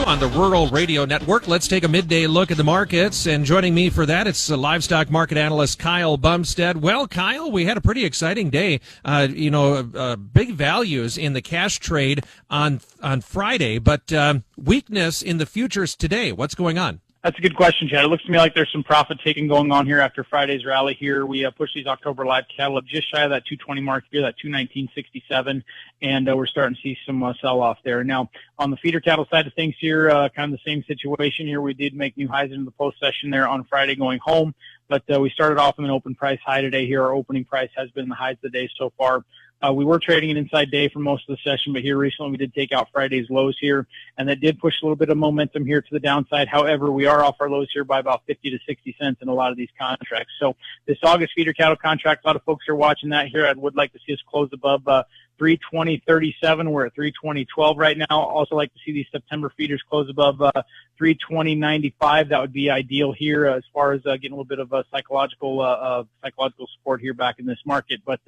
on the Rural Radio Network. Let's take a midday look at the markets. And joining me for that, it's livestock market analyst Kyle Bumsted. Well, Kyle, we had a pretty exciting day. Big values in the cash trade on Friday, but weakness in the futures today. What's going on? That's a good question, Chad. It looks to me like there's some profit taking going on here after Friday's rally here. We pushed these October live cattle up just shy of that 220 mark here, that 219.67, and we're starting to see some sell-off there. Now, on the feeder cattle side of things here, kind of the same situation here. We did make new highs into the post session there on Friday going home, but we started off with an open price high today here. Our opening price has been the highs of the day so far. We were trading an inside day for most of the session, but here recently we did take out Friday's lows here, and that did push a little bit of momentum here to the downside. However, we are off our lows here by about 50 to 60 cents in a lot of these contracts. So this August feeder cattle contract, a lot of folks are watching that here. I would like to see us close above 320.37. We're at 320.12 right now. Also like to see these September feeders close above 320.95. That would be ideal here as far as getting a little bit of psychological support here back in this market. But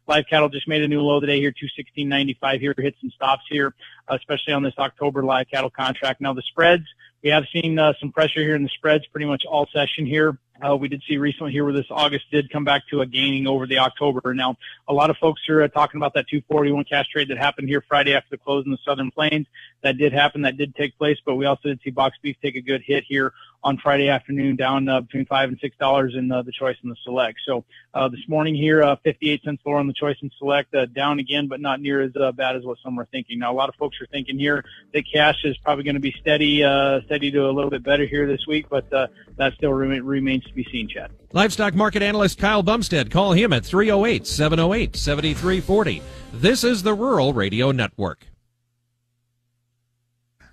live cattle just made a new low today here, 216.95 here, hit some stops here, especially on this October live cattle contract. Now the spreads, we have seen some pressure here in the spreads pretty much all session here. We did see recently here where this August did come back to a gaining over the October. Now, a lot of folks are talking about that 241 cash trade that happened here Friday after the close in the Southern Plains. That did happen. That did take place, but we also did see box beef take a good hit here on Friday afternoon, down between $5 and $6 in the choice and the select. So this morning here, 58 cents lower on the choice and select, down again, but not near as bad as what some are thinking. Now, a lot of folks are thinking here that cash is probably going to be steady to a little bit better here this week, but that still remains to be seen, Chad. Livestock market analyst Kyle Bumsted. Call him at 308-708-7340. This is the Rural Radio Network.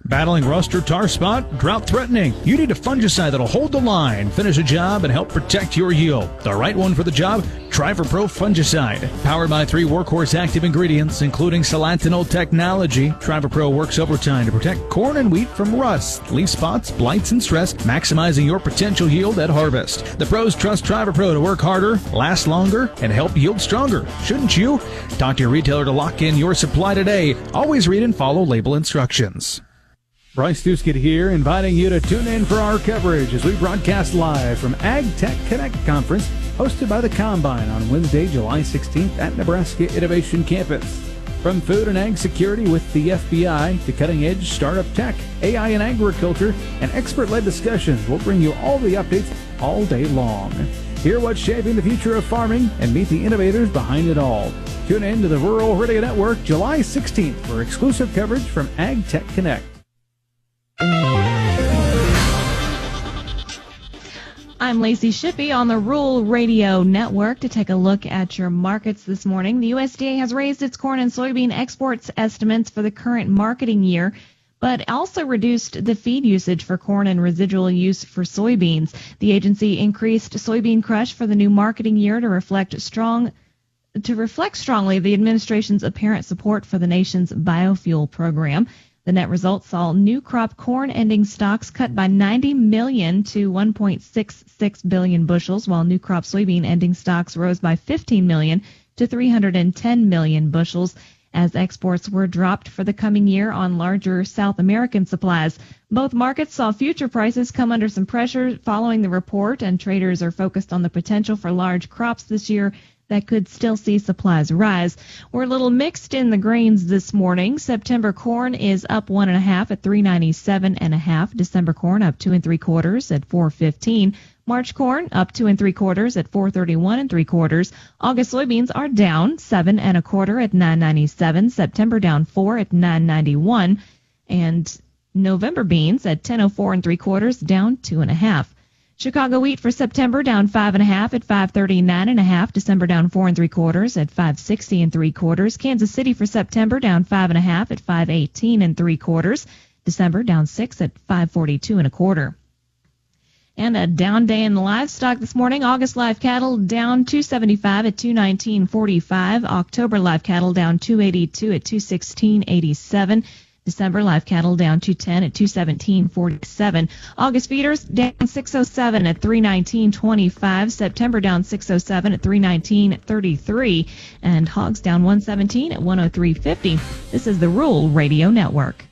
Battling rust or tar spot? Drought threatening? You need a fungicide that'll hold the line, finish a job, and help protect your yield. The right one for the job? Trivapro fungicide. Powered by 3 workhorse active ingredients, including solantinol technology, Trivapro works overtime to protect corn and wheat from rust, leaf spots, blights, and stress, maximizing your potential yield at harvest. The pros trust Trivapro to work harder, last longer, and help yield stronger. Shouldn't you? Talk to your retailer to lock in your supply today. Always read and follow label instructions. Bryce Duskett here, inviting you to tune in for our coverage as we broadcast live from Ag Tech Connect Conference, hosted by the Combine on Wednesday, July 16th at Nebraska Innovation Campus. From food and ag security with the FBI to cutting-edge startup tech, AI in agriculture, and expert-led discussions, we'll bring you all the updates all day long. Hear what's shaping the future of farming and meet the innovators behind it all. Tune in to the Rural Radio Network July 16th for exclusive coverage from Ag Tech Connect. I'm Lacey Shippey on the Rural Radio Network to take a look at your markets this morning. The USDA has raised its corn and soybean exports estimates for the current marketing year, but also reduced the feed usage for corn and residual use for soybeans. The agency increased soybean crush for the new marketing year to reflect strongly the administration's apparent support for the nation's biofuel program. The net result saw new crop corn ending stocks cut by 90 million to 1.66 billion bushels, while new crop soybean ending stocks rose by 15 million to 310 million bushels as exports were dropped for the coming year on larger South American supplies. Both markets saw future prices come under some pressure following the report, and traders are focused on the potential for large crops this year that could still see supplies rise. We're a little mixed in the grains this morning. September corn is up 1.5 at 397.5. December corn up 2 3/4 at 415. March corn up 2 3/4 at 431 3/4. August soybeans are down 7 1/4 at 997. September down 4 at 991, and November beans at 1004 3/4 down 2.5. Chicago wheat for September down 5.5 at 539.5. December down 4 3/4 at 560 3/4. Kansas City for September down 5.5 at 518 3/4. December down 6 at 542 1/4. And a down day in the livestock this morning. August live cattle down 275 at 219.45. October live cattle down 282 at 216.87. December live cattle down 210 at 217.47. August feeders down 607 at 319.25. September down 607 at 319.33. And hogs down 117 at 103.50. This is the Rural Radio Network.